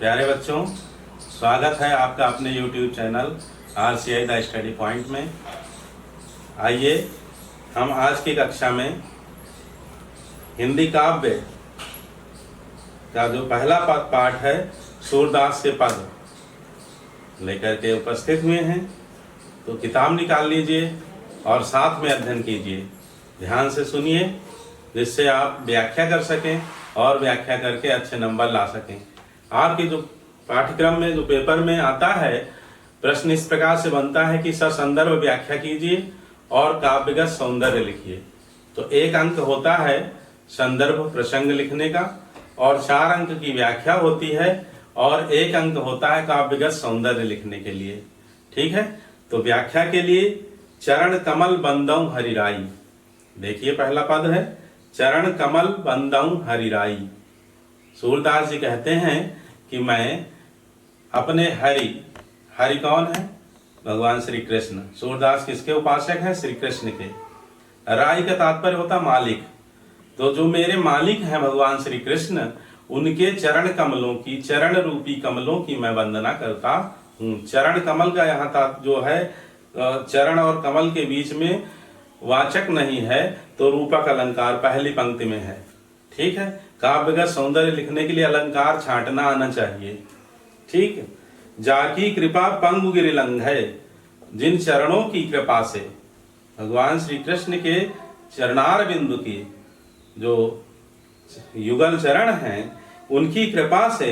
प्यारे बच्चों, स्वागत है आपका अपने YouTube channel RCI the study point में। आइए हम आज की कक्षा में हिंदी काव्य का जो पहला पाठ है सूरदास के पद लेकर के उपस्थित हुए हैं। तो किताब निकाल लीजिए और साथ में अध्ययन कीजिए। ध्यान से सुनिए जिससे आप व्याख्या कर सकें और व्याख्या करके अच्छे नंबर ला सकें। आपके जो पाठ्यक्रम में जो पेपर में आता है प्रश्न इस प्रकार से बनता है कि ससंदर्भ व्याख्या कीजिए और काव्यगत सौंदर्य लिखिए। तो 1 अंक होता है संदर्भ प्रसंग लिखने का और 4 अंक की व्याख्या होती है और 1 अंक होता है काव्यगत सौंदर्य लिखने के लिए। ठीक है, तो व्याख्या के लिए चरण कमल बंदौ हरिराई। देखिए पहला पद है चरण कमल बंदौ हरिराई। सूरदास जी कहते हैं कि मैं अपने हरि कौन है? भगवान श्री कृष्ण। सूरदास किसके उपासक हैं? श्री कृष्ण के। राई का तात्पर्य होता मालिक। तो जो मेरे मालिक हैं भगवान श्री कृष्ण, उनके चरण कमलों की, चरण रूपी कमलों की मैं वंदना करता हूँ। चरण कमल का यहाँ जो है चरण और कमल के बीच में वाचक नहीं है तो रूपक अलंकार पहली पंक्ति में है। ठीक है, काव्यगत सौंदर्य लिखने के लिए अलंकार छांटना आना चाहिए। ठीक, जाकी कृपा पंगु गिरिलंघ है। जिन चरणों की कृपा से भगवान श्री कृष्ण के चरणार बिंदु की जो युगल चरण हैं उनकी कृपा से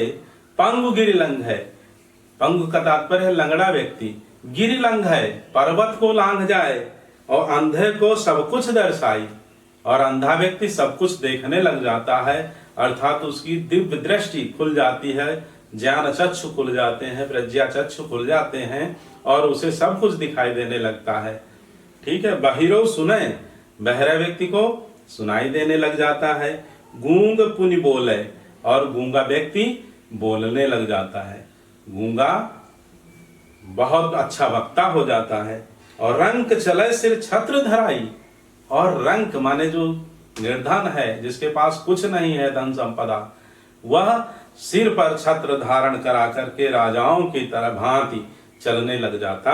पंगु गिरिलंघ है। पंगु का तात्पर्य है लंगड़ा व्यक्ति। गिरिलंघ है पर्वत को लांघ जाए और अंधे को सब कुछ दर्शाई। और अंधा व्यक्ति सब कुछ देखने लग जाता है, अर्थात उसकी दिव्य दृष्टि खुल जाती है, ज्ञान चक्षु खुल जाते हैं, प्रज्ञा चक्षु खुल जाते हैं और उसे सब कुछ दिखाई देने लगता है। ठीक है, बहिरो सुने, बहरा व्यक्ति को सुनाई देने लग जाता है। गूंग पुनि बोले, और गूंगा व्यक्ति बोलने लग जाता है। गूंगा बहुत अच्छा वक्ता हो जाता है। और रंक चले सिर छत्र धराई, और रंक माने जो निर्धन है, जिसके पास कुछ नहीं है धन संपदा, वह सिर पर छत्र धारण करा करके राजाओं की तरह भांति चलने लग जाता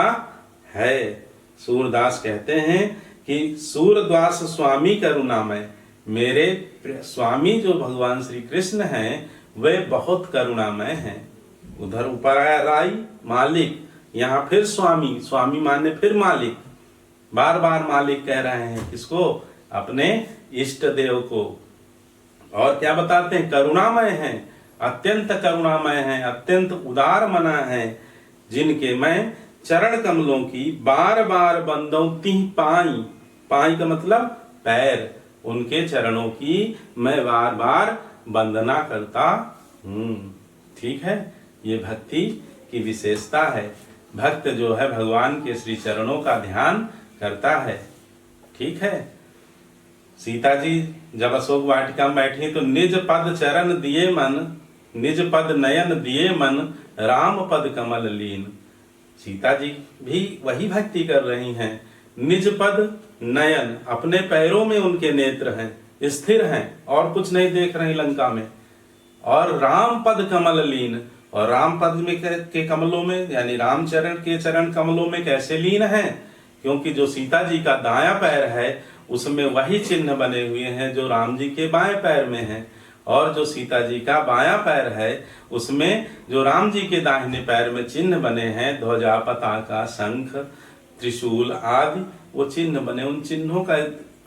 है। सूरदास कहते हैं कि सूरदास स्वामी करुणामय, मेरे स्वामी जो भगवान श्री कृष्ण हैं वे बहुत करुणामय हैं। उधर ऊपर आया राई मालिक, यहाँ फिर स्वामी, स्वामी माने फिर मालिक। बार बार मालिक कह रहे हैं किसको? अपने इष्ट देव को। और क्या बताते हैं? करुणामय हैं, अत्यंत करुणामय हैं, अत्यंत उदार मना है, जिनके मैं चरण कमलों की बार बार बंदौ तिह पाई। पाई का मतलब पैर। उनके चरणों की मैं बार बार वंदना करता हूँ। ठीक है, ये भक्ति की विशेषता है। भक्त जो है भगवान के श्री चरणों का ध्यान करता है। ठीक है, सीता जी जब अशोक वाटिका में बैठी तो निज पद चरण दिए मन, निज पद नयन दिए मन, राम पद कमल लीन। सीता जी भी वही भक्ति कर रही हैं। निज पद नयन, अपने पैरों में उनके नेत्र हैं, स्थिर हैं और कुछ नहीं देख रही लंका में। और राम पद कमल लीन, और राम पद में के कमलों में यानी रामचरण के चरण कमलों में कैसे लीन है? क्योंकि जो सीता जी का दायां पैर है उसमें वही चिन्ह बने हुए हैं जो राम जी के बाएं पैर में हैं, और जो सीता जी का बायां पैर है उसमें जो राम जी के दाहिने पैर में चिन्ह बने हैं, ध्वजा, पताका, शंख, त्रिशूल आदि वो चिन्ह बने, उन चिन्हों का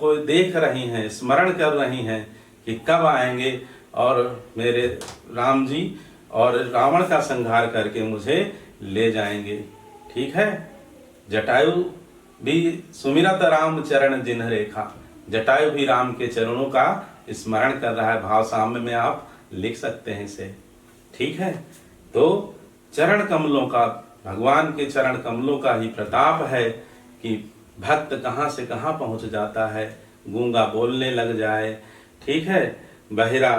को देख रही हैं, स्मरण कर रही हैं कि कब आएंगे और मेरे राम जी और रावण का संहार करके मुझे ले जाएंगे। ठीक है, जटायु भी सुमिरत राम चरण जिन्ह रेखा, जटायु भी राम के चरणों का स्मरण कर रहा है। भाव साम्य में आप लिख सकते हैं इसे। ठीक है, तो चरण कमलों का, भगवान के चरण कमलों का ही प्रताप है कि भक्त कहाँ से कहाँ पहुँच जाता है। गूंगा बोलने लग जाए, ठीक है, बहिरा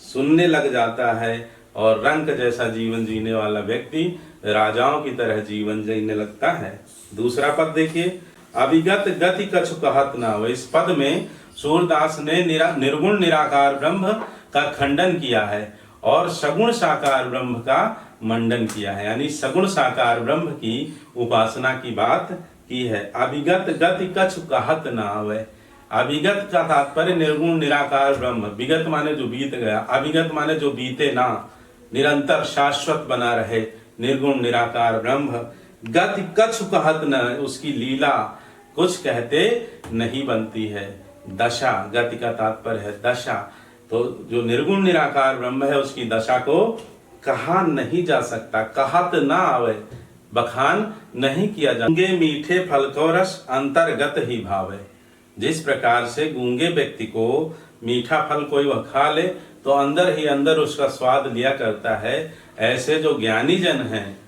सुनने लग जाता है, और रंक जैसा जीवन जीने वाला व्यक्ति राजाओं की तरह जीवन जीने लगता है। दूसरा पद देखिए, अभिगत गति कछु कहत न हो। इस पद में सूरदास ने निर्गुण निराकार ब्रह्म का खंडन किया है और सगुण साकार ब्रह्म का मंडन किया है, यानी सगुण साकार ब्रह्म की उपासना की बात की है। अभिगत गति कछु कहत न आवे। अभिगत का तात्पर्य निर्गुण निराकार ब्रह्म। विगत माने जो बीत गया, अभिगत माने जो बीते ना, निरंतर शाश्वत बना रहे निर्गुण निराकार ब्रह्म। गति कछु कहत न, उसकी लीला कुछ कहते नहीं बनती है। दशा, गति का तात्पर्य है दशा, तो जो निर्गुण निराकार ब्रह्म है उसकी दशा को कहा नहीं जा सकता, कहत ना आवे, बखान नहीं किया जा। गूंगे मीठे फल को रस अंतर्गत ही भावे। जिस प्रकार से गूंगे व्यक्ति को मीठा फल कोई वह खा ले तो अंदर ही अंदर उसका स्वाद लिया करता है, ऐसे जो ज्ञानी जन हैं,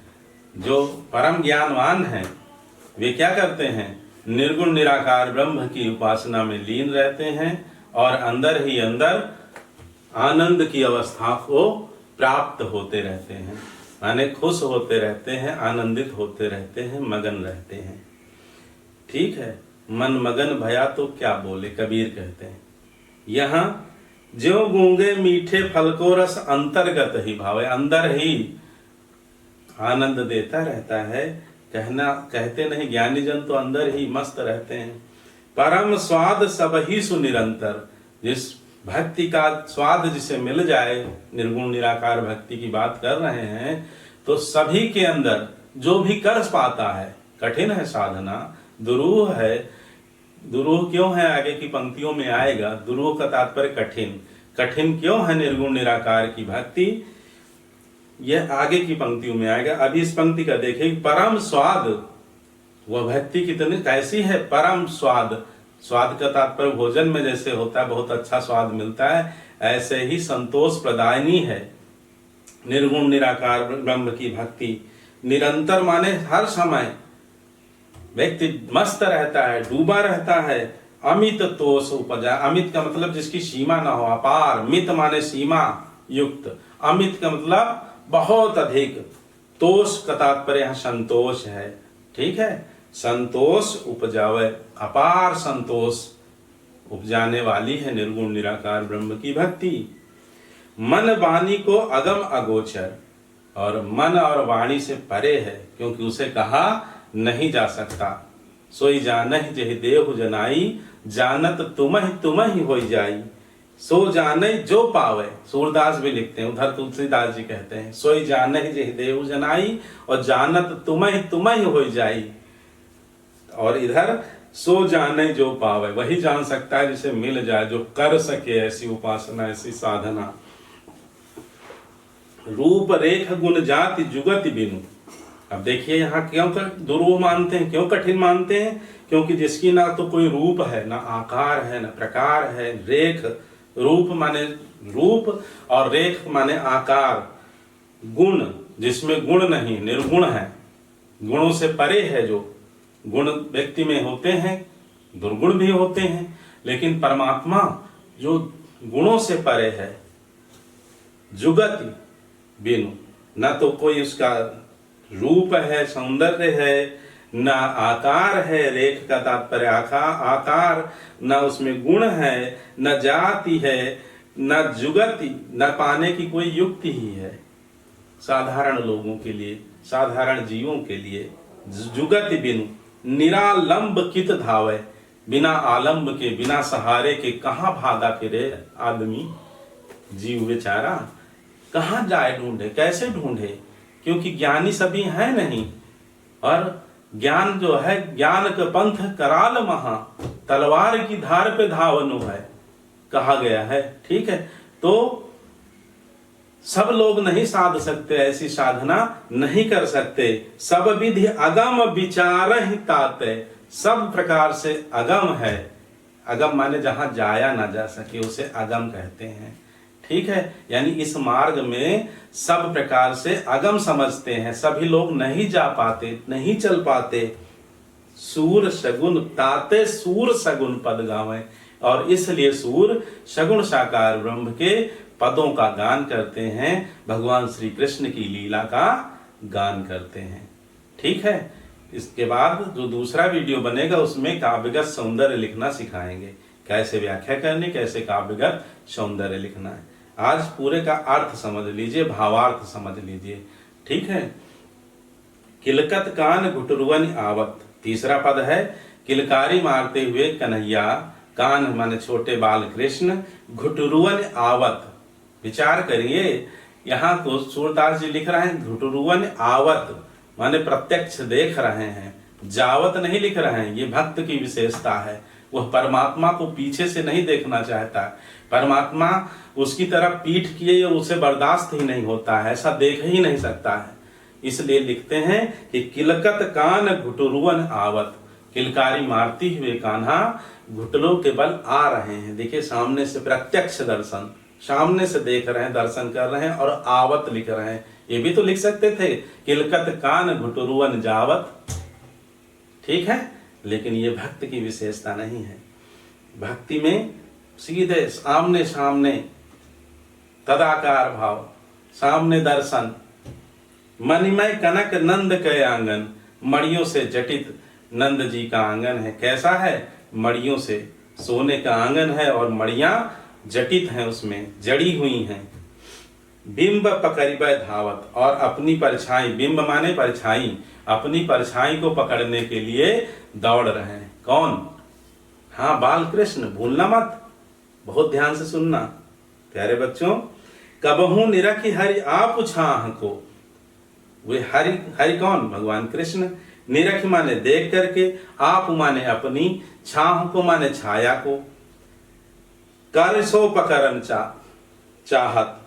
जो परम ज्ञानवान हैं, वे क्या करते हैं, निर्गुण निराकार ब्रह्म की उपासना में लीन रहते हैं और अंदर ही अंदर आनंद की अवस्था को प्राप्त होते रहते हैं, माने खुश होते रहते हैं, आनंदित होते रहते हैं, मगन रहते हैं। ठीक है, मन मगन भया तो क्या बोले, कबीर कहते हैं। यहाँ ज्यों गूंगे मीठे फल को रस अंतर्गत ही भावे, अंदर ही आनंद देता रहता है। कहते नहीं, ज्ञानी जन तो अंदर ही मस्त रहते हैं। परम स्वाद सब ही सुनिरंतर। जिस भक्ति का स्वाद जिसे मिल जाए, निर्गुण निराकार भक्ति की बात कर रहे हैं, तो सभी के अंदर जो भी कर पाता है, कठिन है साधना, दुरूह है। दुरूह क्यों है, आगे की पंक्तियों में आएगा। दुरूह का तात्पर्य कठिन। कठिन क्यों है निर्गुण निराकार की भक्ति, यह आगे की पंक्तियों में आएगा। अभी इस पंक्ति का देखिए, परम स्वाद, वह भक्ति कितनी कैसी है, परम स्वाद। स्वाद का तात्पर्य भोजन में जैसे होता है, बहुत अच्छा स्वाद मिलता है, ऐसे ही संतोष प्रदायनी है निर्गुण निराकार ब्रह्म की भक्ति। निरंतर माने हर समय व्यक्ति मस्त रहता है, डूबा रहता है। अमित तोष उपजा, अमित का मतलब जिसकी सीमा ना हो, अपार। मित माने सीमा युक्त, अमित का मतलब बहुत अधिक। तोष का तात्पर्य यहाँ संतोष है। ठीक है, संतोष उपजावे, अपार संतोष उपजाने वाली है निर्गुण निराकार ब्रह्म की भक्ति। मन वाणी को अगम अगोचर, और मन और वाणी से परे है, क्योंकि उसे कहा नहीं जा सकता। सोई जानहि जेहि देहु जनाई, जानत तुमहि होई जाई। सो जाने जो पावे, सूरदास भी लिखते हैं, उधर तुलसीदास जी कहते हैं, सोई जानहि जेहि देहु जनाई, और जानत तुमहि होई जाई। और इधर सो जाने जो पावे, वही जान सकता है जिसे मिल जाए, जो कर सके ऐसी उपासना, ऐसी साधना। रूप रेख गुण जाति जुगति बिनु। अब देखिए यहाँ क्यों दुर्व मानते हैं, क्यों कठिन मानते हैं, क्योंकि जिसकी ना तो कोई रूप है, ना आकार है, ना प्रकार है। रेख, रूप माने रूप और रेख माने आकार। गुण, जिसमें गुण नहीं, निर्गुण है, गुणों से परे है। जो गुण व्यक्ति में होते हैं, दुर्गुण भी होते हैं, लेकिन परमात्मा जो गुणों से परे है। जुगति बिनु, न तो कोई उसका रूप है, सौंदर्य है, न आकार है। रेख का तात्पर्य आकार, न उसमें गुण है, न जाति है, न जुगति, न पाने की कोई युक्ति ही है। साधारण लोगों के लिए, साधारण जीवों के लिए जुगति बिनु निरालंब कित धावे। बिना आलंब के, बिना सहारे के कहाँ भागा फिरे आदमी, जीव बेचारा कहाँ जाए ढूंढे, कैसे ढूंढे, क्योंकि ज्ञानी सभी है नहीं। और ज्ञान जो है, ज्ञान का पंथ कराल महा, तलवार की धार पे धावनु है, कहा गया है। ठीक है, तो सब लोग नहीं साध सकते, ऐसी साधना नहीं कर सकते। सब विधि अगम विचार ही ताते, सब प्रकार से अगम है। अगम माने जहां जाया ना जा सके, उसे अगम कहते हैं। ठीक है, यानी इस मार्ग में सब प्रकार से अगम समझते हैं, सभी लोग नहीं जा पाते, नहीं चल पाते। सूर सगुन ताते, सूर सगुन पद गावे, और इसलिए सूर सगुण साकार ब्रह्म के पदों का गान करते हैं, भगवान श्री कृष्ण की लीला का गान करते हैं। ठीक है, इसके बाद जो दूसरा वीडियो बनेगा उसमें काव्यगत सौंदर्य लिखना सिखाएंगे, कैसे व्याख्या करनी, कैसे काव्यगत सौंदर्य लिखना है। आज पूरे का अर्थ समझ लीजिए, भावार्थ समझ लीजिए। ठीक है। किलकत कान घुटरुवन आवत, तीसरा पद है किलकारी मारते हुए कन्हैया, कान माने छोटे बाल कृष्ण, घुटरुवन आवत। विचार करिए, यहाँ तो सूरदास जी लिख रहे हैं घुटरुवन आवत माने प्रत्यक्ष देख रहे हैं, जावत नहीं लिख रहे हैं। ये भक्त की विशेषता है, वह परमात्मा को पीछे से नहीं देखना चाहता। परमात्मा उसकी तरफ पीठ किए उसे बर्दाश्त ही नहीं होता है, ऐसा देख ही नहीं सकता है। इसलिए लिखते हैं कि किलकत कान घुटरुवन आवत, किलकारी मारती हुए कान्हा घुटनों के बल आ रहे हैं। देखिए सामने से प्रत्यक्ष दर्शन, सामने से देख रहे हैं, दर्शन कर रहे हैं, और आवत लिख रहे हैं। ये भी तो लिख सकते थे किलकत कान घुटरुवन जावत। ठीक है, लेकिन ये भक्त की विशेषता नहीं है। भक्ति में सीधे सामने सामने तदाकार भाव, सामने दर्शन। मणिमय कनक नंद के आंगन, मणियों से जटित नंद जी का आंगन है। कैसा है? मणियों से, सोने का आंगन है और मणियां जटित हैं, उसमें जड़ी हुई हैं। बिंब पकड़िबे धावत, और अपनी परछाई, बिंब माने परछाई, अपनी परछाई को पकड़ने के लिए दौड़ रहे हैं। कौन? हाँ, बाल कृष्ण। भूलना मत, बहुत ध्यान से सुनना प्यारे बच्चों। कबहू निरखि हरि आप छाह को, वे हरि, हरि कौन? भगवान कृष्ण। निरख माने देख करके, आप माने अपनी, छाह को माने छाया को, कर सो पकड़न चाहत,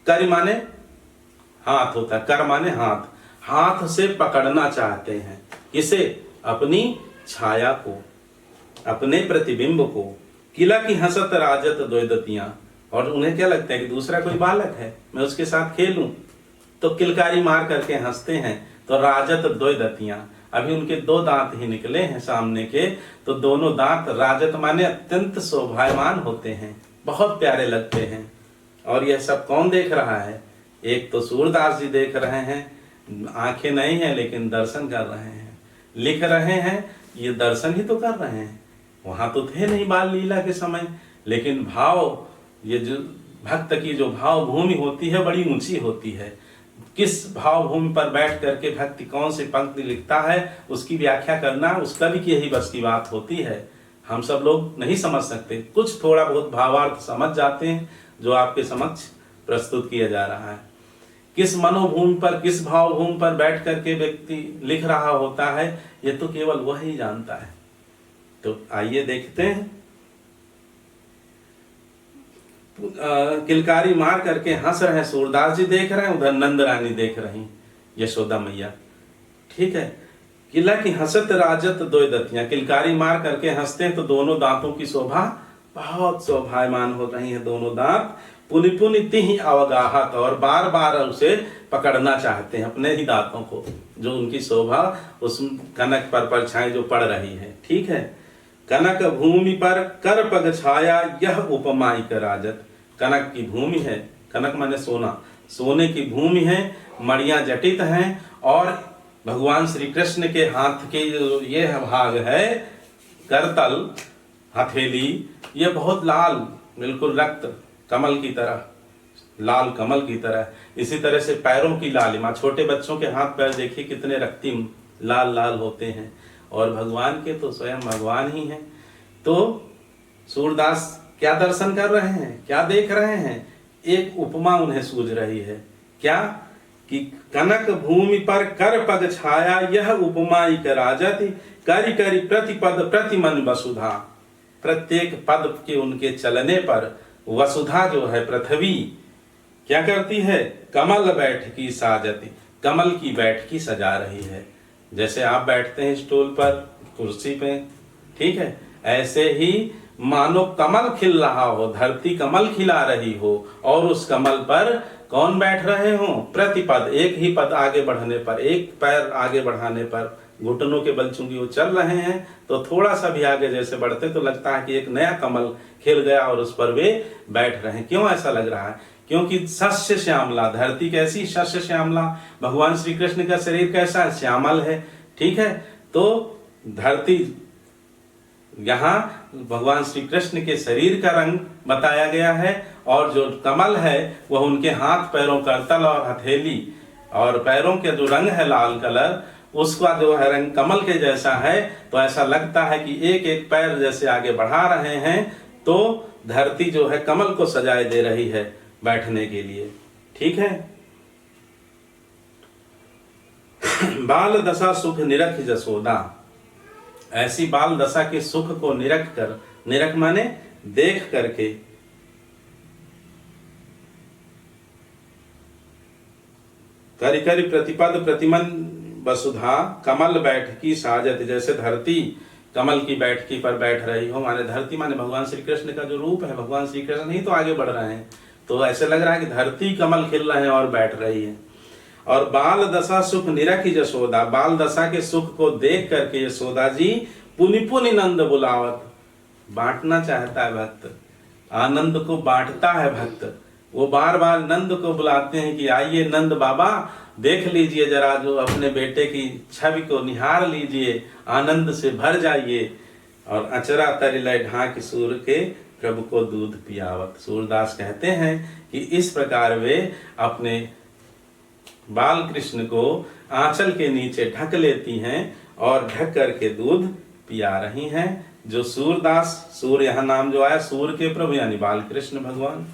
कर माने हाथ होता, कर माने हाथ, हाथ से पकड़ना चाहते हैं। किसे? अपनी छाया को, अपने प्रतिबिंब को। किला की हंसत राजत द्वैदतियां, और उन्हें क्या लगता है कि दूसरा कोई बालक है, मैं उसके साथ खेलूं, तो किलकारी मार करके हंसते हैं। तो राजत द्वैदतियां, अभी उनके दो दांत ही निकले हैं सामने के, तो दोनों दांत राजत माने अत्यंत शोभायमान होते हैं, बहुत प्यारे लगते हैं। और यह सब कौन देख रहा है? एक तो सूरदास जी देख रहे हैं, आंखें नहीं है लेकिन दर्शन कर रहे हैं, लिख रहे हैं, ये दर्शन ही तो कर रहे हैं। वहां तो थे नहीं बाल लीला के समय, लेकिन भाव, ये जो भक्त की जो भाव भूमि होती है बड़ी ऊंची होती है। किस भाव भूमि पर बैठ करके भक्ति कौन सी पंक्ति लिखता है, उसकी व्याख्या करना उस कवि की यही बस की बात होती है। हम सब लोग नहीं समझ सकते, कुछ थोड़ा बहुत भावार्थ समझ जाते हैं जो आपके समक्ष प्रस्तुत किया जा रहा है। किस मनोभूमि पर, किस भाव भूमि पर बैठ करके व्यक्ति लिख रहा होता है, ये तो केवल वह ही जानता है। तो आइए देखते हैं। किलकारी मार करके हंस रहे हैं, सूरदास जी देख रहे हैं, उधर नंद रानी देख रही, यशोदा मैया। ठीक है। किला की हंसत राजत द्वैदतियां, किलकारी मार करके हंसते हैं तो दोनों दांतों की शोभा बहुत शोभायमान हो रही है। दोनों दांत पुनि पुनि तिहि अवगाहत, और बार बार उसे पकड़ना चाहते हैं, अपने ही दांतों को, जो उनकी शोभा उस कनक पर परछाई जो पड़ रही है। ठीक है। कनक भूमि पर कर पग छाया, यह उपमाई का राजत। कनक की भूमि है, कनक माने सोना, सोने की भूमि है, मणियां जटित हैं, और भगवान श्री कृष्ण के हाथ के जो ये भाग है, करतल, हथेली, ये बहुत लाल, बिल्कुल रक्त कमल की तरह, लाल कमल की तरह। इसी तरह से पैरों की लालिमा, छोटे बच्चों के हाथ पैर देखिए कितने रक्तिम लाल लाल होते हैं, और भगवान के तो स्वयं भगवान ही हैं। तो सूरदास क्या दर्शन कर रहे हैं, क्या देख रहे हैं? एक उपमा उन्हें सूझ रही है। क्या? कि कनक भूमि पर कर पग छाया, यह उपमा इक राजति, करि करि प्रतिपद प्रतिमन वसुधा। प्रत्येक पद के उनके चलने पर वसुधा जो है पृथ्वी क्या करती है? कमल बैठकी साजती, कमल की बैठकी सजा रही है। जैसे आप बैठते हैं स्टूल पर, कुर्सी पे, ठीक है, ऐसे ही मानो कमल खिल रहा हो, धरती कमल खिला रही हो, और उस कमल पर कौन बैठ रहे हो? प्रतिपद, एक ही पद आगे बढ़ने पर, एक पैर आगे बढ़ाने पर, घुटनों के बल चूंकि वो चल रहे हैं, तो थोड़ा सा भी आगे जैसे बढ़ते तो लगता है कि एक नया कमल खिल गया और उस पर वे बैठ रहे हैं। क्यों ऐसा लग रहा है? क्योंकि शस्य श्यामला, धरती कैसी? शस्य श्यामला। भगवान श्री कृष्ण का शरीर कैसा? श्यामल है। ठीक है। तो धरती, यहाँ भगवान श्री कृष्ण के शरीर का रंग बताया गया है, और जो कमल है वह उनके हाथ पैरों करतल और हथेली और पैरों के जो रंग है लाल कलर, उसका जो है रंग कमल के जैसा है। तो ऐसा लगता है कि एक एक पैर जैसे आगे बढ़ा रहे हैं तो धरती जो है कमल को सजाए दे रही है बैठने के लिए। ठीक है। बाल दशा सुख निरख जसोदा, ऐसी बाल दशा के सुख को निरख कर, निरख माने देख करके, करी करी प्रतिपद प्रतिमन वसुधा कमल बैठकी साजत, जैसे धरती कमल की बैठकी पर बैठ रही हो, माने धरती माने भगवान श्री कृष्ण का जो रूप है, भगवान श्री कृष्ण ही तो आगे बढ़ रहे हैं, तो ऐसे लग रहा है कि धरती कमल खिल रहे हैं और बैठ रही है। और बाल दशा सुख निरखी जसोदा, बाल दशा के सुख को देख करके यशोदा जी पुनि पुनि नंद बुलावत, बांटना चाहता है भक्त, आनंद को बांटता है भक्त, वो बार बार नंद को बुलाते हैं कि आइए नंद बाबा देख लीजिए, जरा जो अपने बेटे की छवि को निहार लीजिए, आनंद से भर जाइए। और अचरा तरि लय ढाक सूर के प्रभु को दूध पियावत, सूरदास कहते हैं कि इस प्रकार वे अपने बाल कृष्ण को आंचल के नीचे ढक लेती हैं और ढक करके दूध पिया रही हैं। जो सूरदास, सूर यहाँ नाम जो आया सूर के प्रभु यानी बाल कृष्ण भगवान।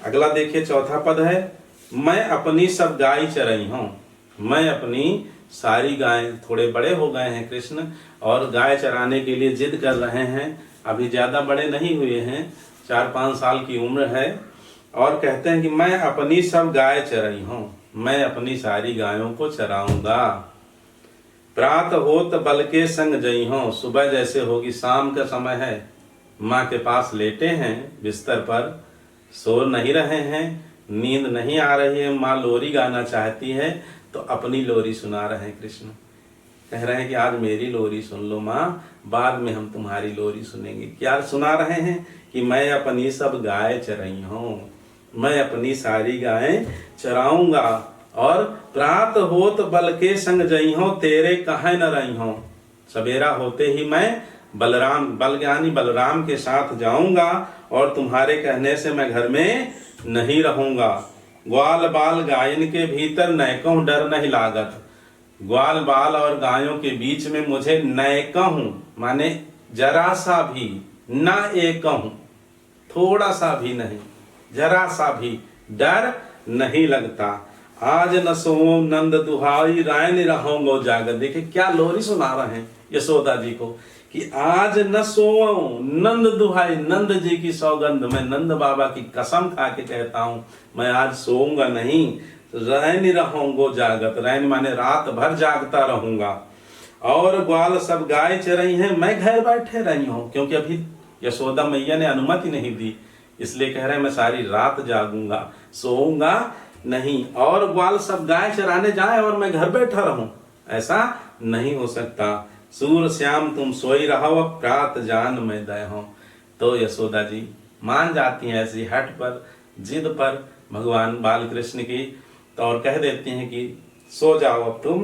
अगला देखिए चौथा पद है, मैं अपनी सब गाय चरई हूं, मैं अपनी सारी गाय, थोड़े बड़े हो गए हैं कृष्ण और गाय चराने के लिए जिद कर रहे हैं, अभी ज्यादा बड़े नहीं हुए हैं, 4-5 साल की उम्र है, और कहते हैं कि मैं अपनी सब गाय चरई हूं, मैं अपनी सारी गायों को चराऊंगा। प्रात होत बल के संग जई हूं, सुबह जैसे होगी, शाम का समय है, माँ के पास लेटे हैं बिस्तर पर, सो नहीं रहे हैं, नींद नहीं आ रही है, माँ लोरी गाना चाहती है तो अपनी लोरी सुना रहे हैं कृष्ण, कह रहे हैं कि आज मेरी लोरी सुन लो माँ, बाद में हम तुम्हारी लोरी सुनेंगे। क्या सुना रहे हैं कि मैं अपनी सब गाय चराई हूं, मैं अपनी सारी गायें चराऊंगा। और प्रात होत बल के संग जई हूं, तेरे कहे न रही हूं, सवेरा होते ही मैं बलराम, बल ज्ञानी बलराम के साथ जाऊंगा और तुम्हारे कहने से मैं घर में नहीं रहूंगा। ग्वाल बाल गायन के भीतर नैकों डर नहीं लागत, ग्वाल बाल और गायों के बीच में मुझे नैकहूं माने जरा सा भी, न एकहूं थोड़ा सा भी नहीं, जरा सा भी डर नहीं लगता। आज न सोऊं नंद दुहाई राय नि रहूंगो जागत, देखिए क्या लोरी सुना रहे हैं यशोदा जी को कि आज न सोऊं नंद दुहाई, नंद जी की सौगंध, मैं नंद बाबा की कसम खा के कहता हूं मैं आज सोऊंगा नहीं, रैन रहूंगो जागत, रैन माने रात भर जागता रहूंगा। और ग्वाल सब गाय चरई हैं, मैं घर बैठे रही हूं, क्योंकि अभी यशोदा मैया ने अनुमति नहीं दी, इसलिए कह रहे हैं मैं सारी रात जागूंगा, सोऊंगा नहीं। और ग्वाल सब गाय चराने जाए और मैं घर बैठा रहूं, ऐसा नहीं हो सकता। सूर श्याम तुम सोई रहो, प्रात जान मैं दय हूं। तो यशोदा जी मान जाती हैं ऐसी हट पर, जिद पर भगवान बाल कृष्ण की, तो और कह देती हैं कि सो जाओ अब तुम,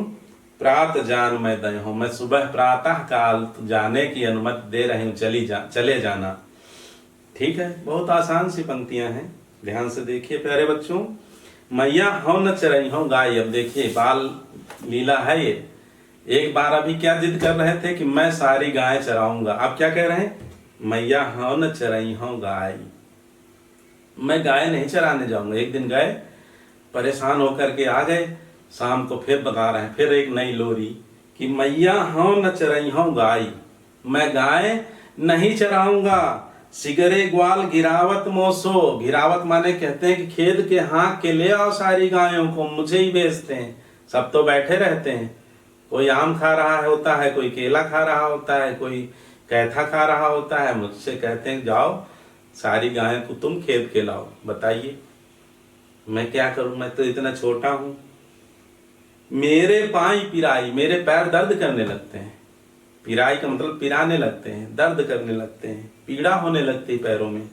प्रात जान मैं दय हूं, मैं सुबह प्रातः काल जाने की अनुमति दे रही हूं, चले जाना। ठीक है, बहुत आसान सी पंक्तियां हैं, ध्यान से देखिए प्यारे बच्चों। मैया हूं न चरई हूं गाय, अब देखिए बाल लीला है ये। एक बार अभी क्या जिद कर रहे थे कि मैं सारी गाय चराऊंगा, अब क्या कह रहे हैं, मैया हूं न चरई हूं गाय, मैं गाय नहीं चराने जाऊंगा। एक दिन गए, परेशान होकर के आ गए, शाम को फिर बता रहे हैं, फिर एक नई लोरी कि मैया हूं न चरई हूं गाय, मैं गाय नहीं चराऊंगा। सिगरे ग्वाल गिरावत मोसो, गिरावत माने कहते हैं कि खेद के हाँक के ले आओ सारी गायों को, मुझे ही बेचते हैं। सब तो बैठे रहते हैं, कोई आम खा रहा होता है, कोई केला खा रहा होता है, कोई कैथा खा रहा होता है, मुझसे कहते हैं जाओ सारी गायों को तुम खेद के लाओ। बताइए मैं क्या करूं, मैं तो इतना छोटा हूं, मेरे पाई पिराई, मेरे पैर दर्द करने लगते हैं, पिराई का मतलब पिराने लगते हैं, दर्द करने लगते हैं, पीड़ा होने लगती है पैरों में।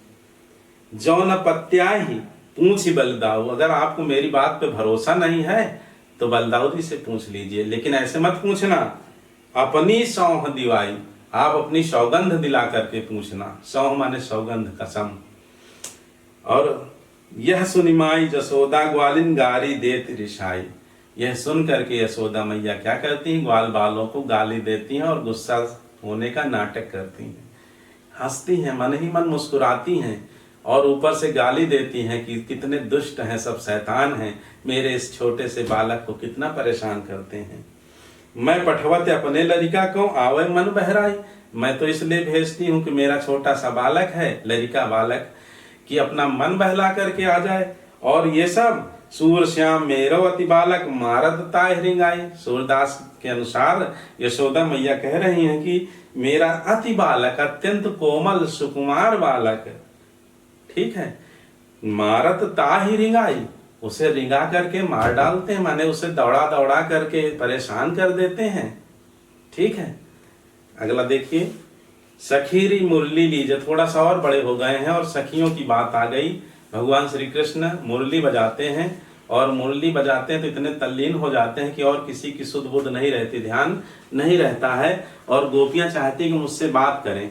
जौन पत्या ही पूछ ही बलदाऊ, अगर आपको मेरी बात पे भरोसा नहीं है तो बलदाऊ जी से पूछ लीजिए, लेकिन ऐसे मत पूछना, अपनी सौंह दिवाई, आप अपनी सौगंध दिला करके पूछना। सौंह माने सौगंध, कसम। और यह सुनिमाई जसोदा ग्वालिन गारी देत रिशाई। यह सुन करके यशोदा मैया क्या करती हैं, ग्वाल बालों को गाली देती हैं और गुस्सा होने का नाटक करती हैं, हंसती हैं, मन ही मन मुस्कुराती हैं और ऊपर से गाली देती हैं कि कितने दुष्ट हैं, सब शैतान हैं, मेरे इस छोटे से बालक को कितना परेशान करते हैं। मैं पठवत अपने लड़िका को आवे मन बहराई। मैं तो इसलिए भेजती हूँ कि मेरा छोटा सा बालक है, लड़िका बालक, कि अपना मन बहला करके आ जाए। और ये सब सूर श्याम मेरो अति बालक मारद ताय हृंगाई। सूरदास के अनुसार यशोदा मैया कह रही हैं कि मेरा अति बालक, अत्यंत कोमल सुकुमार बालक, ठीक है, मारत ताहि रिंगाई, उसे रिंगा करके मार डालते हैं, माने उसे दौड़ा दौड़ा करके परेशान कर देते हैं। ठीक है, अगला देखिए, सखीरी मुरली लीजे। थोड़ा सा और बड़े हो गए हैं और सखियों की बात आ गई। भगवान श्री कृष्ण मुरली बजाते हैं और मुरली बजाते हैं तो इतने तल्लीन हो जाते हैं कि और किसी की सुध बुध नहीं रहती, ध्यान नहीं रहता है। और गोपियां चाहती कि मुझसे बात करें,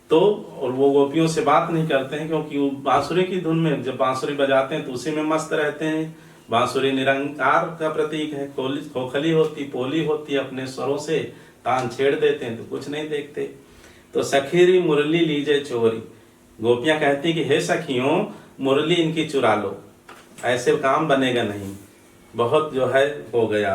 तो और वो गोपियों से बात नहीं करते हैं, क्योंकि वो बांसुरी की धुन में जब बांसुरी बजाते हैं तो उसी में मस्त रहते हैं। बांसुरी निरंकार का प्रतीक है, खोखली होती, पोली होती, अपने स्वरों से तान छेड़ देते हैं तो कुछ नहीं देखते। तो सखीरी मुरली लीजे चोरी। गोपियां कहती कि हे सखियों, मुरली इनकी चुरा लो, ऐसे काम बनेगा नहीं, बहुत जो है हो गया,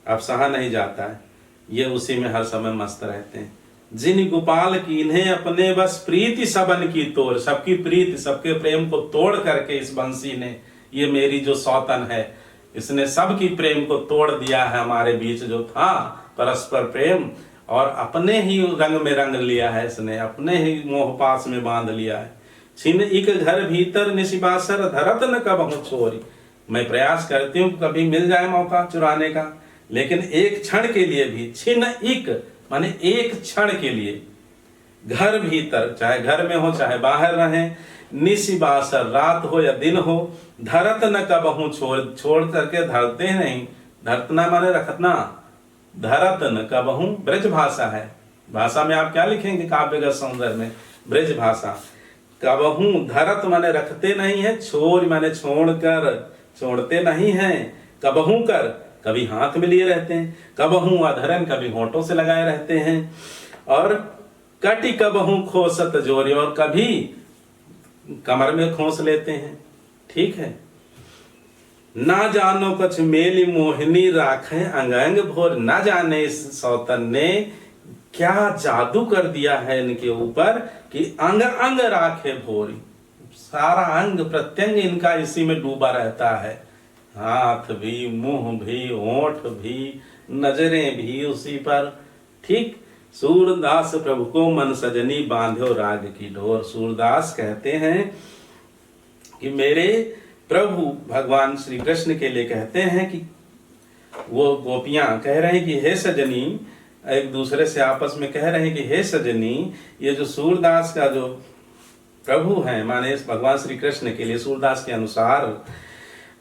अब सहा नहीं जाता है। ये उसी में हर समय मस्त रहते हैं। जिन गोपाल कीन्हे अपने बस प्रीति सबन की तोड़। सबकी प्रीति, सबके प्रेम को तोड़ करके इस बंसी ने, ये मेरी जो सौतन है, इसने सबकी प्रेम को तोड़ दिया है। हमारे बीच जो था परस्पर प्रेम, और अपने ही रंग में रंग लिया है इसने, अपने ही मोह पास में बांध लिया है। छिन इक घर भीतर निशिबासर धरत न कबहु छोरी। मैं प्रयास करती हूँ कभी मिल जाए मौका चुराने का, लेकिन एक क्षण के लिए भी, छिन इक माने एक क्षण के लिए, घर भीतर, चाहे घर में हो चाहे बाहर रहे, निशिबासर रात हो या दिन हो, धरत न कबहु छोड़ करके धरते नहीं। धरतना माने रखना, धरत न कबहु ब्रज भाषा है। भाषा में आप क्या लिखेंगे काव्यगत सौंदर्य में, ब्रज भाषा। कबहू धरत माने रखते नहीं है, छोड़ माने छोड़कर, छोड़ते नहीं है। कबहू कर, कभी हाथ में लिए रहते हैं, कबहू अधरन, कभी होंठों से लगाए रहते हैं। और कटी कबहू खोसत जोरी, और कभी कमर में खोस लेते हैं। ठीक है, ना जानो कछ मेली मोहिनी राखे अंग अंग भोर। ना जाने इस सौतन ने क्या जादू कर दिया है इनके ऊपर कि अंग अंग राखे भोरी। सारा अंग प्रत्यंग इनका इसी में डूबा रहता है, हाथ भी, मुंह भी, होंठ भी, नजरें भी उसी पर। ठीक, सूरदास प्रभु को मन सजनी बांध्यो राग की डोर। सूरदास कहते हैं कि मेरे प्रभु भगवान श्री कृष्ण के लिए कहते हैं कि वो गोपियां कह रहे हैं कि हे सजनी, एक दूसरे से आपस में कह रहे हैं कि हे सजनी, ये जो सूरदास का जो प्रभु है, माने इस भगवान श्री कृष्ण के लिए सूरदास के अनुसार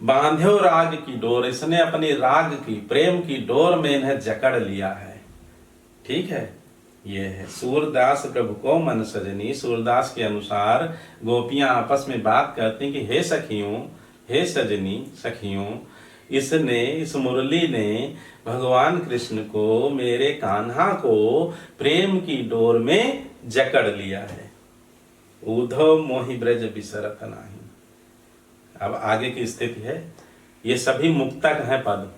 बांध्यो राग की डोर, इसने अपनी राग की, प्रेम की डोर में इन्हें जकड़ लिया है। ठीक है, ये है सूरदास प्रभु को मन सजनी। सूरदास के अनुसार गोपियां आपस में बात करती कि हे सखियों, हे सजनी, सखियों, इसने, इस मुरली ने भगवान कृष्ण को, मेरे कान्हा को प्रेम की डोर में जकड़ लिया है। उद्धव मोहि ब्रज बिसरत नाही। अब आगे की स्थिति है, ये सभी मुक्तक हैं पद।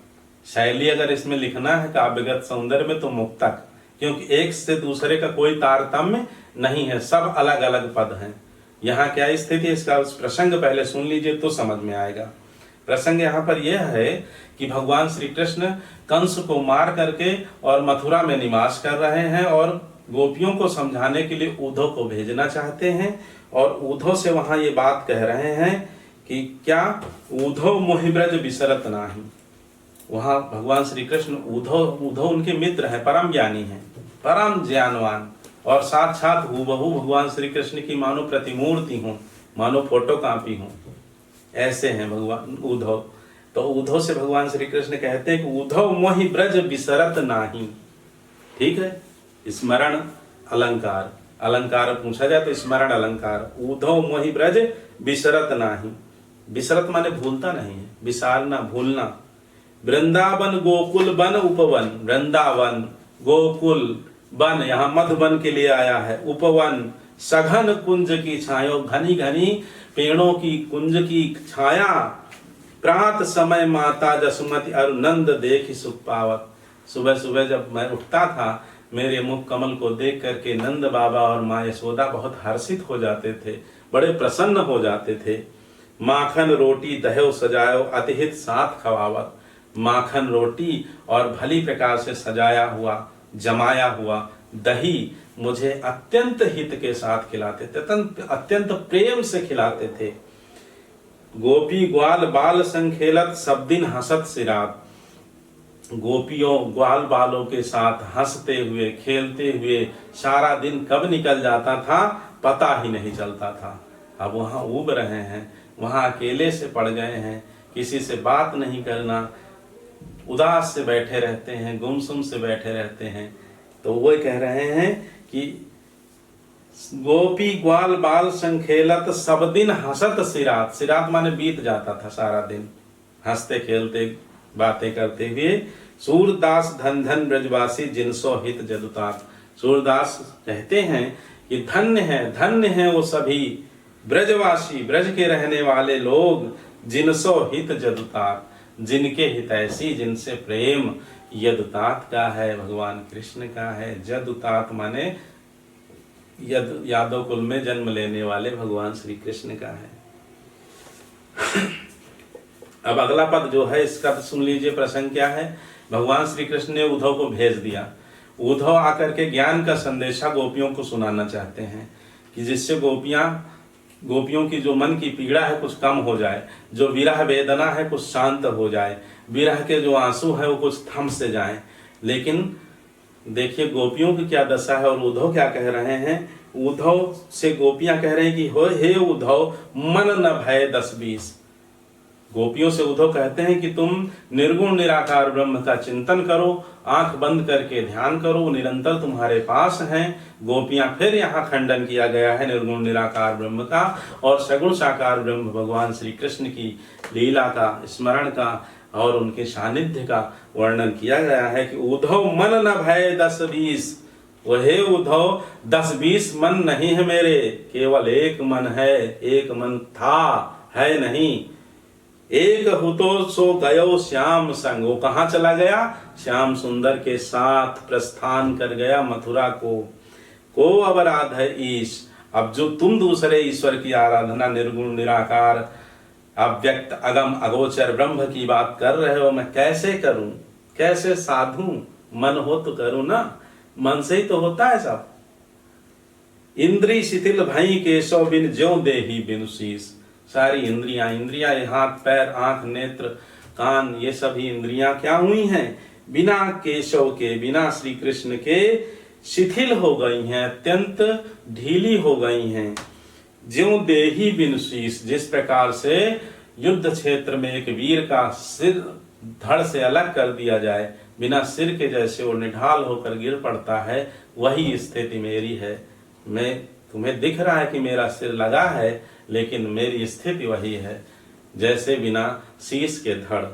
शैली अगर इसमें लिखना है काव्यगत सौंदर्य में तो मुक्तक, क्योंकि एक से दूसरे का कोई तारतम्य नहीं है, सब अलग अलग पद हैं। यहाँ क्या स्थिति है, इसका प्रसंग पहले सुन लीजिए तो समझ में आएगा। प्रसंग यहाँ पर यह है कि भगवान श्री कृष्ण कंस को मार करके और मथुरा में निवास कर रहे हैं और गोपियों को समझाने के लिए उद्धव को भेजना चाहते हैं। और उद्धव से वहां ये बात कह रहे हैं कि क्या उद्धव मोहि ब्रज बिसरत नाही। वहां भगवान श्री कृष्ण, उद्धव उनके मित्र हैं, परम ज्ञानी हैं, परम ज्ञानवान, और साक्षात हूबहू भगवान श्री कृष्ण की मानो प्रतिमूर्ति हो, मानो फोटो कॉपी हो, ऐसे हैं भगवान उद्धव। तो उद्धव से भगवान श्री कृष्ण कहते हैं कि उद्धव मोहि ब्रज बिसरत नाही। ठीक है, स्मरण अलंकार, अलंकार पूछा जाए तो स्मरण अलंकार। उद्धव मोहि ब्रज बिसरत नाही। बिसरत माने भूलता नहीं है, बिसारना, भूलना। वृंदावन गोकुल वन उपवन, वृंदावन गोकुल वन, यहाँ मधुवन के लिए आया है। उपवन सघन कुंज की छाया, घनी घनी पेड़ों की कुंज की छाया। प्रात समय माता जसुमति अरु नंद देखि सुख पावत। सुबह सुबह जब मैं उठता था, मेरे मुख कमल को देख करके नंद बाबा और माँ यशोदा बहुत हर्षित हो जाते थे, बड़े प्रसन्न हो जाते थे। माखन रोटी दह्यो सजायो अतिहित साथ खवावत। माखन रोटी और भली प्रकार से सजाया हुआ, जमाया हुआ दही मुझे अत्यंत हित के साथ खिलाते थे, अत्यंत प्रेम से खिलाते थे। गोपी ग्वाल बाल संखेलत सब दिन हंसत सिरात। गोपियों ग्वाल बालों के साथ हंसते हुए खेलते हुए सारा दिन कब निकल जाता था पता ही नहीं चलता था। अब वहाँ उब रहे हैं, वहाँ अकेले से पड़ गए हैं, किसी से बात नहीं करना, उदास से बैठे रहते हैं, गुमसुम से बैठे रहते हैं। तो वो कह रहे हैं कि गोपी ग्वाल बाल संखेलत सब दिन हंसत सिरात। सिरात माने बीत जाता था सारा दिन हंसते खेलते बातें करते हुए। सूरदास धन धन ब्रजवासी जिनसो हित जदुतात। सूरदास कहते हैं कि धन्य है वो सभी ब्रजवासी, ब्रज के रहने वाले लोग, जिनसो हित जदुतात, जिनके हितैषी, जिनसे प्रेम यदुतात का है, भगवान कृष्ण का है। जदुतात माने यादव कुल में जन्म लेने वाले भगवान श्री कृष्ण का है। अब अगला पद जो है इसका तो सुन लीजिए, प्रसंग क्या है। भगवान श्री कृष्ण ने उद्धव को भेज दिया। उद्धव आकर के ज्ञान का संदेशा गोपियों को सुनाना चाहते हैं कि जिससे गोपियों की जो मन की पीड़ा है कुछ कम हो जाए, जो विरह वेदना है कुछ शांत हो जाए, विरह के जो आंसू है वो कुछ थम से जाएं। लेकिन देखिए गोपियों की क्या दशा है और उद्धव क्या कह रहे हैं। उद्धव से गोपियां कह रहे हैं कि हो हे उद्धव मन न भय 10-20। गोपियों से उद्धव कहते हैं कि तुम निर्गुण निराकार ब्रह्म का चिंतन करो, आंख बंद करके ध्यान करो, वो निरंतर तुम्हारे पास हैं। गोपियां फिर यहाँ खंडन किया गया है निर्गुण निराकार ब्रह्म का और सगुण साकार ब्रह्म भगवान श्री कृष्ण की लीला का, स्मरण का और उनके सानिध्य का वर्णन किया गया है कि उद्धव मन न भय 10-20। वहे उद्धव 10-20 मन नहीं है मेरे, केवल एक मन है, एक मन था, है नहीं। एक हुतो सो गयो श्याम संग। वो कहाँ चला गया? श्याम सुंदर के साथ प्रस्थान कर गया मथुरा को अवराध है ईश। अब जो तुम दूसरे ईश्वर की आराधना, निर्गुण निराकार अव्यक्त अगम अगोचर ब्रह्म की बात कर रहे हो, मैं कैसे करूं, कैसे साधूं? मन हो तो करूं ना, मन से ही तो होता है सब। इंद्री शिथिल भई केशव बिन ज्यों देही बिनु शीस। सारी इंद्रियां हाथ पैर आंख नेत्र कान, ये सभी इंद्रियां क्या हुई हैं? बिना केशव के, बिना श्री कृष्ण के शिथिल हो गई हैं, अत्यंत ढीली हो गई हैं। ज्यों देही बिनु शीस, जिस प्रकार से युद्ध क्षेत्र में एक वीर का सिर धड़ से अलग कर दिया जाए, बिना सिर के जैसे वो निढाल होकर गिर पड़ता है, वही स्थिति मेरी है। मैं तुम्हें दिख रहा है कि मेरा सिर लगा है, लेकिन मेरी स्थिति वही है जैसे बिना शीश के धड़।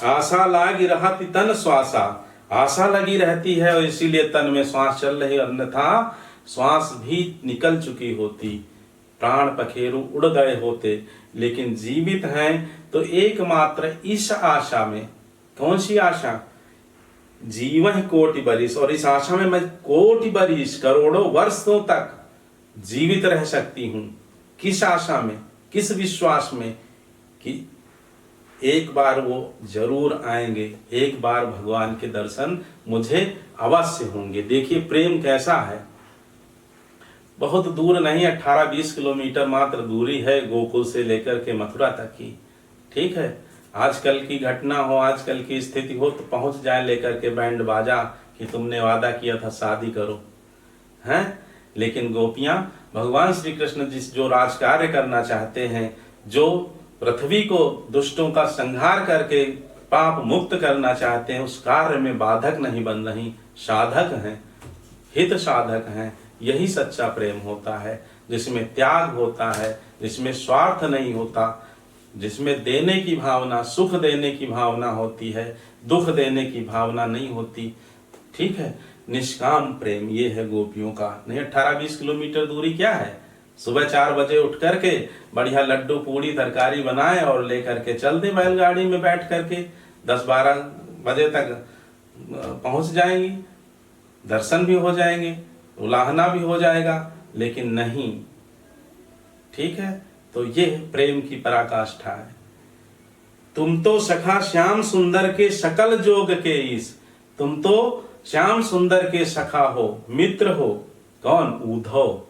आशा लागी रहती तन श्वासा। आशा लगी रहती है और इसीलिए तन में श्वास चल रही, अन्यथा श्वास भी निकल चुकी होती, प्राण पखेरु उड़ गए होते। लेकिन जीवित हैं तो एकमात्र इस आशा में। कौन सी आशा? जीवन कोटि बरिस, और इस आशा में मैं कोटि बरिस, करोड़ों वर्षों तक जीवित रह सकती हूं। किस आशा में, किस विश्वास में कि एक बार वो जरूर आएंगे, एक बार भगवान के दर्शन मुझे अवश्य होंगे। देखिए प्रेम कैसा है, बहुत दूर नहीं, 18-20 किलोमीटर मात्र दूरी है गोकुल से लेकर के मथुरा तक की। ठीक है, आजकल की घटना हो, आजकल की स्थिति हो तो पहुंच जाए लेकर के बैंड बाजा कि तुमने वादा किया था शादी करो, हैं। लेकिन गोपियां भगवान श्री कृष्ण जो राज कार्य करना चाहते हैं, जो पृथ्वी को दुष्टों का संहार करके पाप मुक्त करना चाहते हैं, उस कार्य में बाधक नहीं बन रही, साधक हैं, हित साधक हैं। यही सच्चा प्रेम होता है, जिसमें त्याग होता है, जिसमें स्वार्थ नहीं होता, जिसमें देने की भावना, सुख देने की भावना होती है, दुख देने की भावना नहीं होती। ठीक है, निष्काम प्रेम ये है गोपियों का। नहीं 18-20 किलोमीटर दूरी क्या है, सुबह 4 बजे उठ करके बढ़िया लड्डू पूड़ी तरकारी बनाए और लेकर के चल दे बैलगाड़ी में बैठ करके, 10-12 बजे तक पहुंच जाएंगी, दर्शन भी हो जाएंगे, उलाहना भी हो जाएगा। लेकिन नहीं, ठीक है, तो ये प्रेम की पराकाष्ठा है। तुम तो सखा श्याम सुंदर के सकल जोग के ईश, तुम तो श्याम सुंदर के सखा हो, मित्र हो। कौन? उद्धव।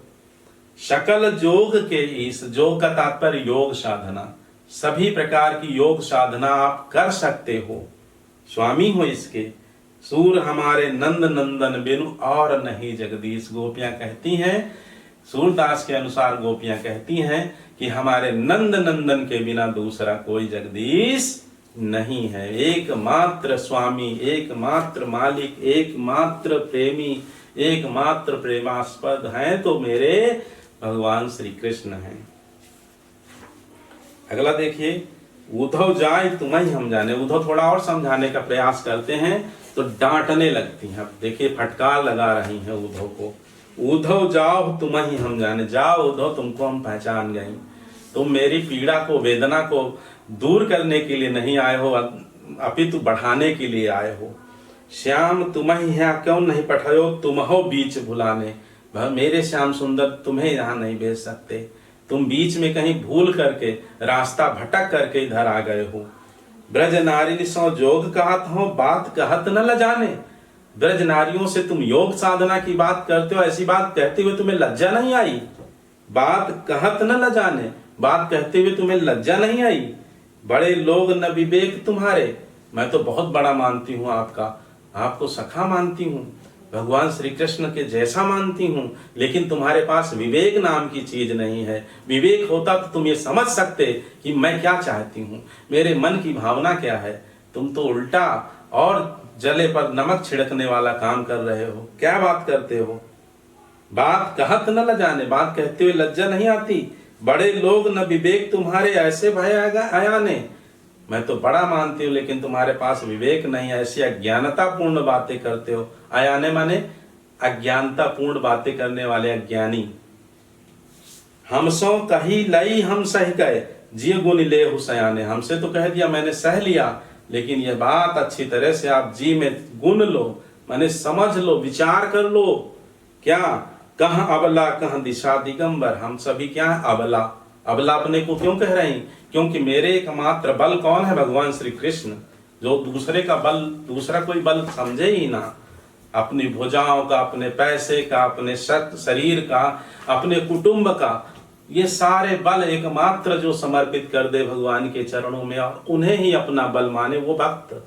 सकल जोग के ईश, जोग का तात्पर्य योग साधना, सभी प्रकार की योग साधना आप कर सकते हो, स्वामी हो इसके। सूर हमारे नंद नंदन बिनु और नहीं जगदीश, गोपियां कहती हैं, सूरदास के अनुसार गोपियां कहती हैं कि हमारे नंद नंदन के बिना दूसरा कोई जगदीश नहीं है। एकमात्र स्वामी, एकमात्र मालिक, एकमात्र प्रेमी, एकमात्र प्रेमास्पद हैं तो मेरे भगवान श्री कृष्ण हैं। अगला देखिए, उद्धव जाए तुम्हें हम जाने। उद्धव थोड़ा और समझाने का प्रयास करते हैं तो डांटने लगती हैं। अब देखिए फटकार लगा रही हैं उद्धव को। उद्धव जाओ तुम्हें हम जाने, जाओ उद्धव तुमको हम पहचान गए, तुम मेरी पीड़ा को, वेदना को दूर करने के लिए नहीं आए हो, अपितु बढ़ाने के लिए आए हो। श्याम तुम्हें यहाँ क्यों नहीं पठायो, तुम हो बीच भुलाने। मेरे श्याम सुंदर तुम्हें यहाँ नहीं भेज सकते, तुम बीच में कहीं भूल करके, रास्ता भटक करके इधर आ गए हो। ब्रज नारी सो जोग कहत हो, बात कहत न ल जाने। ब्रज नारियों से तुम योग साधना की बात करते हो, ऐसी बात कहते हुए तुम्हें लज्जा नहीं आई? बात कहत न ल जाने, बात कहते हुए तुम्हें लज्जा नहीं आई? बड़े लोग न विवेक तुम्हारे, मैं तो बहुत बड़ा मानती हूँ आपका, आपको सखा मानती हूँ, भगवान श्री कृष्ण के जैसा मानती हूँ, लेकिन तुम्हारे पास विवेक नाम की चीज नहीं है। विवेक होता तो तुम ये समझ सकते कि मैं क्या चाहती हूँ, मेरे मन की भावना क्या है। तुम तो उल्टा और जले पर नमक छिड़कने वाला काम कर रहे हो। क्या बात करते हो? बात कहत न ल जाने, बात कहते हुए लज्जा नहीं आती? बड़े लोग न विवेक तुम्हारे, ऐसे भय आयाने। मैं तो बड़ा मानती हूँ लेकिन तुम्हारे पास विवेक नहीं है, ऐसी अज्ञानता पूर्ण बातें करते हो। आयाने माने अज्ञानता पूर्ण बातें करने वाले अज्ञानी। हमसो कही लई हम सह गए, जिय गुण ले हुसयाने। हमसे तो कह दिया, मैंने सह लिया, लेकिन यह बात अच्छी तरह से आप जी में गुण लो, माने समझ लो, विचार कर लो। क्या? कहाँ अबला कहाँ दिशा दिगंबर। हम सभी क्या है? अबला। अबला अपने को क्यों कह रहे हैं? क्योंकि मेरे एकमात्र बल कौन है? भगवान श्री कृष्ण। जो दूसरे का बल, दूसरा कोई बल समझे ही ना। अपनी भुजाओं का, अपने पैसे का, अपने शरीर का, अपने कुटुंब का, ये सारे बल एकमात्र जो समर्पित कर दे भगवान के चरणों में और उन्हें ही अपना बल माने, वो भक्त।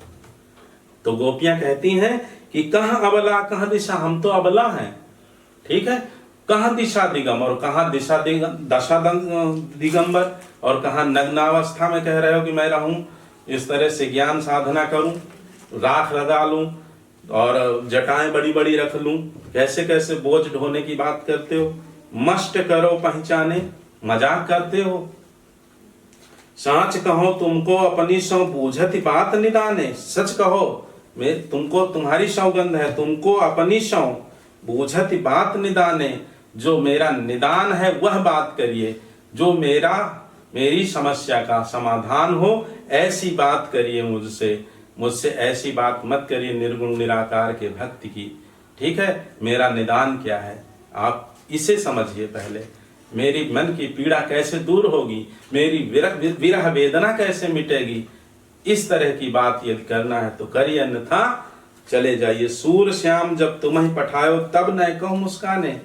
तो गोपियां कहती हैं कि कहाँ अबला कहाँ दिशा, हम तो अबला हैं। ठीक है, कहाँ दिशा दिगंबर, और कहाँ दशा दिगंबर, और कहाँ नग्नावस्था में कह रहे हो कि मैं रहूं, इस तरह से ज्ञान साधना करूं, राख लगा लूं और जटाएं बड़ी बड़ी रख लूं। कैसे कैसे बोझ ढोने की बात करते हो। मस्ट करो पहचाने, मजाक करते हो। सांच कहो तुमको अपनी सौ बूझती बात निदाने। सच कहो, मैं तुमको, तुम्हारी सौगंध है, तुमको अपनी सौ बूझती बात निदाने। जो मेरा निदान है वह बात करिए, जो मेरी समस्या का समाधान हो, ऐसी बात करिए मुझसे ऐसी बात मत करिए निर्गुण निराकार के भक्ति की। ठीक है, मेरा निदान क्या है आप इसे समझिए पहले। मेरी मन की पीड़ा कैसे दूर होगी, मेरी विरह वेदना कैसे मिटेगी, इस तरह की बात यदि करना है तो करिए, अन्यथा चले जाइए। सूर श्याम जब तुम्हें पठायो, तब न कहूं मुस्काने।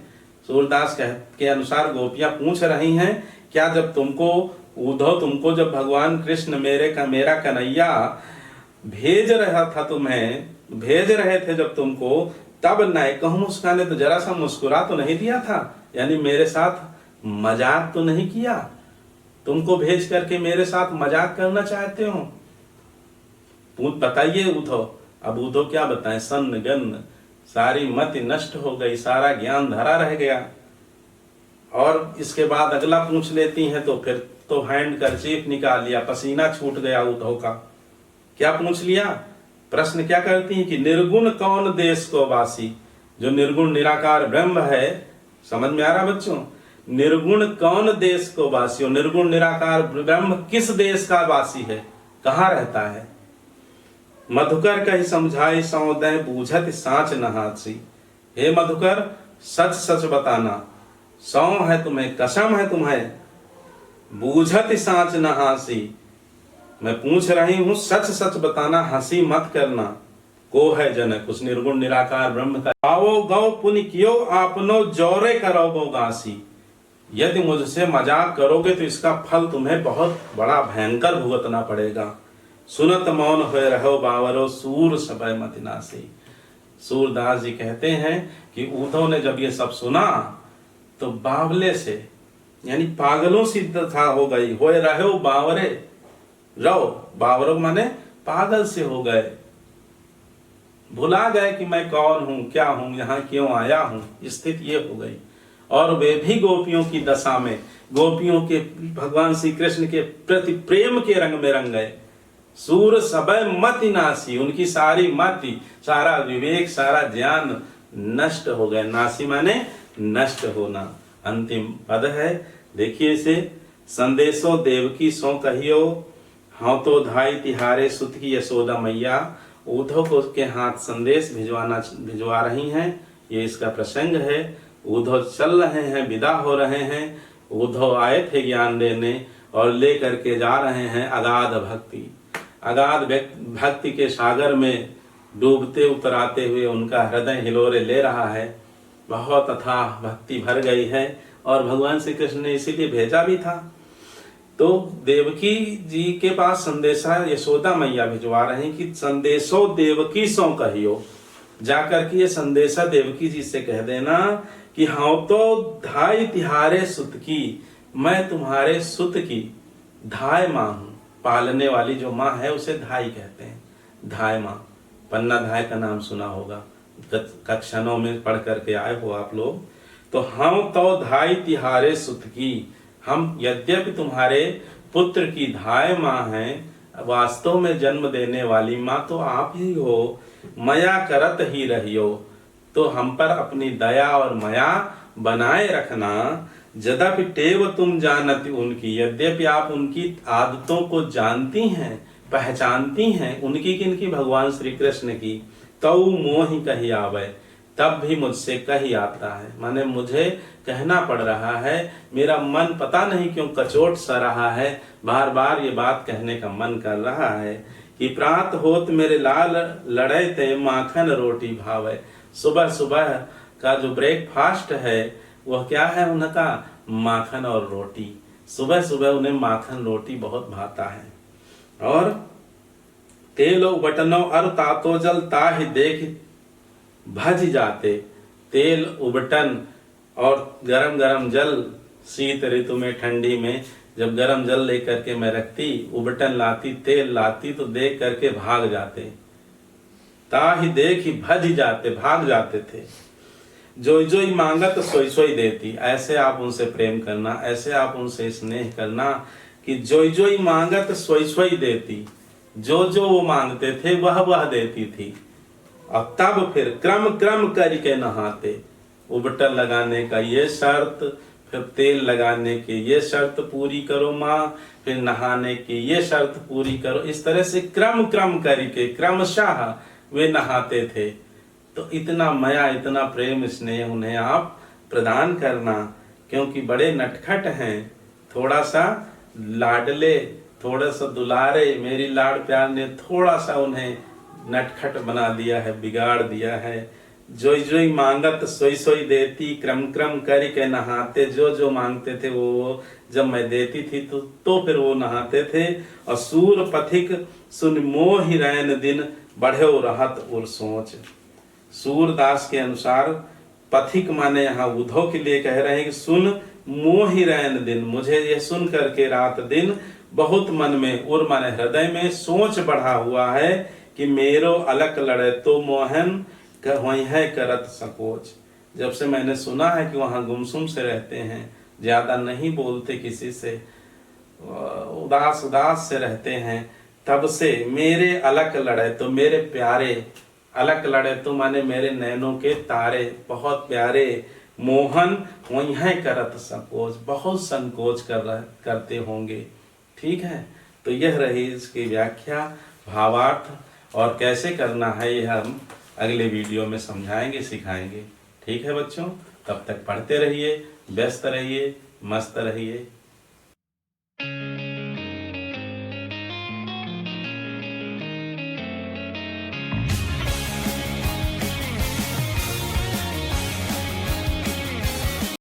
सूरदास के अनुसार गोपियां पूछ रही हैं, क्या जब तुमको उद्धव, तुमको जब भगवान कृष्ण मेरा कन्हैया भेज रहा था, तुम्हें भेज रहे थे जब तुमको, तब न कहूं मुस्काने, तो जरा सा मुस्कुरा तो नहीं दिया था? यानी मेरे साथ मजाक तो नहीं किया? तुमको भेज करके मेरे साथ मजाक करना चाहते हो? बताइए उद्धव। अब उद्धव क्या बताएं, सन्न गन्न, सारी मति नष्ट हो गई, सारा ज्ञान धरा रह गया। और इसके बाद अगला पूछ लेती हैं तो फिर तो हैंड करचीफ निकाल लिया, पसीना छूट गया उद्धव का। क्या पूछ लिया? प्रश्न क्या करती हैं कि निर्गुण कौन देश को वासी? जो निर्गुण निराकार ब्रह्म है, समझ में आ रहा बच्चों? निर्गुण कौन देश को वासी हो? निर्गुण निराकार ब्रह्म किस देश का वासी है, कहाँ रहता है? मधुकर कही समझाई सौदय बूझत साँच नहासी। हे मधुकर, सच सच बताना, सौ है तुम्हें, कसम है तुम्हें, बूझत साँच नहासी। मैं पूछ रही हूं, सच सच बताना, हंसी मत करना। को है जनक उस निर्गुण निराकार ब्रह्म का। आओ गौ पुण्य कियो आपनो जोरे करो गो गासी। यदि मुझसे मजाक करोगे तो इसका फल तुम्हें बहुत बड़ा भयंकर भुगतना पड़ेगा। सुनत मौन हुए रहो बावरो सूर सबय मत नासी। सूरदास जी कहते हैं कि उद्धव ने जब ये सब सुना तो बावले से, यानी पागलों सी था हो गई। होए रहो बावरे, रहो बावरो माने पागल से हो गए, भुला गए कि मैं कौन हूं, क्या हूं, यहाँ क्यों आया हूं। स्थिति ये हो गई। और वे भी गोपियों की दशा में, गोपियों के भगवान श्री कृष्ण के प्रति प्रेम के रंग में रंग गए। सूर सबय मति नासी, उनकी सारी मति, सारा विवेक, सारा ज्ञान नष्ट हो गए। नासी माने नष्ट होना। अंतिम पद है, देखिए इसे। संदेशो देवकी सो कहियो, हाँ तो धाई तिहारे सुत की यशोदा मैया। उद्धव को के हाथ संदेश भिजवा रही हैं। ये इसका प्रसंग है। उद्धव चल रहे हैं, विदा हो रहे हैं। उद्धव आए थे ज्ञान देने और ले करके जा रहे हैं अगाध भक्ति। अगाध भक्ति के सागर में डूबते उतराते हुए उनका हृदय हिलोरे ले रहा है। बहुत अथाह भक्ति भर गई है और भगवान श्री कृष्ण ने इसीलिए भेजा भी था। तो देवकी जी के पास संदेशा यशोदा मैया भिजवा रहे हैं कि संदेशो देवकी सो कहियो। जाकर के ये संदेशा देवकी जी से कह देना कि हाँ तो धाई तिहारे सुत की, मैं तुम्हारे सुत की धाय माँ हूँ। पालने वाली जो माँ है उसे धाई कहते हैं, धाय माँ। पन्ना धाय का नाम सुना होगा, कक्षाओं में पढ़ करके आए हो आप लोग। तो हम तो धाई तिहारे सुत की, हम यद्यपि तुम्हारे पुत्र की धाय माँ हैं, वास्तव में जन्म देने वाली माँ तो आप ही हो। मया करत ही रहियो, तो हम पर अपनी दया और माया बनाए रखना। यद्यपि टेव तुम जानती उनकी, यद्यपि आप उनकी आदतों को जानती हैं, पहचानती हैं, उनकी किनकी? भगवान श्री कृष्ण की। तौ मोहि कही आवे, तब भी मुझसे कही आता है, माने मुझे कहना पड़ रहा है। मेरा मन पता नहीं क्यों कचोट सा रहा है, बार बार ये बात कहने का मन कर रहा है कि प्रात होत मेरे लाल लड़े ते माखन रोटी भावे। सुबह सुबह का जो ब्रेकफास्ट है वह क्या है उनका? माखन और रोटी। सुबह सुबह उन्हें माखन रोटी बहुत भाता है। और तेलो बटनो अर तातो जल ताहि देख भज जाते। तेल उबटन और गरम गरम जल, शीत ऋतु में, ठंडी में जब गरम जल लेकर के मैं रखती, उबटन लाती, तेल लाती तो देख करके भाग जाते। ताहि देख ही भज जाते, भाग जाते थे। जोई जोई मांगत सोई सोई देती। ऐसे आप उनसे प्रेम करना, ऐसे आप उनसे स्नेह करना कि जोई जोई मांगत सोई सोई देती। जो जो वो मांगते थे वह देती थी। और तब फिर क्रम क्रम करके नहाते। उबटन लगाने का ये शर्त, फिर तेल लगाने की ये शर्त पूरी करो माँ, फिर नहाने की ये शर्त पूरी करो। इस तरह से क्रम क्रम करके क्रमशः वे नहाते थे। तो इतना माया, इतना प्रेम स्नेह उन्हें आप प्रदान करना, क्योंकि बड़े नटखट हैं, थोड़ा सा लाडले, थोड़ा सा दुलारे, मेरी लाड़ प्यार ने थोड़ा सा उन्हें नटखट बना दिया है, बिगाड़ दिया है। जोई जोई मांगत सोई सोई देती, क्रम क्रम करके नहाते। जो जो मांगते थे वो जब मैं देती थी तो फिर वो नहाते थे। और सूर पथिक सुन मोहि रैन दिन, बढ़ो रहत और सोच। सूरदास के अनुसार पथिक माने यहाँ उद्धव के लिए कह रहे हैं कि सुन मोहि रैन दिन, मुझे यह सुन करके रात दिन बहुत मन में, और माने हृदय में सोच बढ़ा हुआ है कि मेरो अलक लड़े तो मोहन वहीं है करत सकोच। जब से मैंने सुना है कि वहाँ गुमसुम से रहते हैं ज़्यादा नहीं बोलते किसी से, उदास उदास से रहते हैं। तब से मेरे अलग लड़े तो मेरे प्यारे, अलग लड़े तो माने मेरे नैनों के तारे, बहुत प्यारे मोहन वहीं करत संकोच, बहुत संकोच करते होंगे। ठीक है, तो यह रही इसकी व्याख्या, भावार्थ, और कैसे करना है यह हम अगले वीडियो में समझाएंगे, सिखाएंगे। ठीक है बच्चों, तब तक पढ़ते रहिए, व्यस्त रहिए, मस्त रहिए।